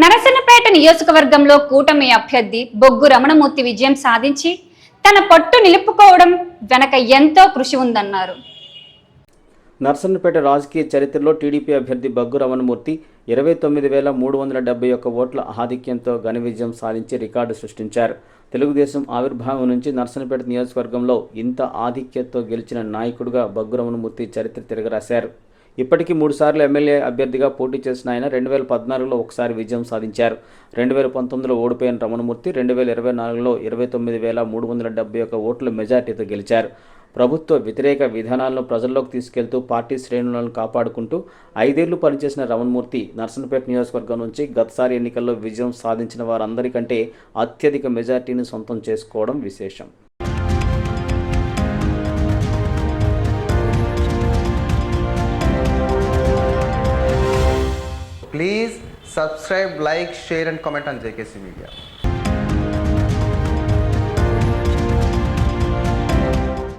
నరసన్నపేట నియోజకవర్గంలో కూటమి అభ్యర్థి బొగ్గు రమణమూర్తి విజయం సాధించి తన పట్టు నిలుపుకోవడం వెనక ఎంతో కృషి ఉందన్నారు. నరసన్నపేట రాజకీయ చరిత్రలో టీడీపీ అభ్యర్థి బొగ్గు రమణమూర్తి 29,371 ఓట్ల ఆధిక్యంతో ఘన విజయం సాధించి రికార్డు సృష్టించారు. తెలుగుదేశం ఆవిర్భావం నుంచి నరసన్నపేట నియోజకవర్గంలో ఇంత ఆధిక్యతతో గెలిచిన నాయకుడిగా బొగ్గు రమణమూర్తి చరిత్ర తిరగరాశారు. ఇప్పటికీ 3 సార్లు ఎమ్మెల్యే అభ్యర్థిగా పోటీ చేసిన ఆయన 2014లో ఒకసారి విజయం సాధించారు. 2019లో ఓడిపోయిన రమణమూర్తి 2024లో 29,371 ఓట్ల మెజార్టీతో గెలిచారు. ప్రభుత్వ వ్యతిరేక విధానాలను ప్రజల్లోకి తీసుకెళ్తూ పార్టీ శ్రేణులను కాపాడుకుంటూ 5 ఏళ్లు పనిచేసిన రమణమూర్తి నరసన్నపేట నియోజకవర్గం నుంచి గతసారి ఎన్నికల్లో విజయం సాధించిన వారందరికంటే అత్యధిక మెజార్టీని సొంతం చేసుకోవడం విశేషం. Please subscribe, like, share and comment on JKC Media.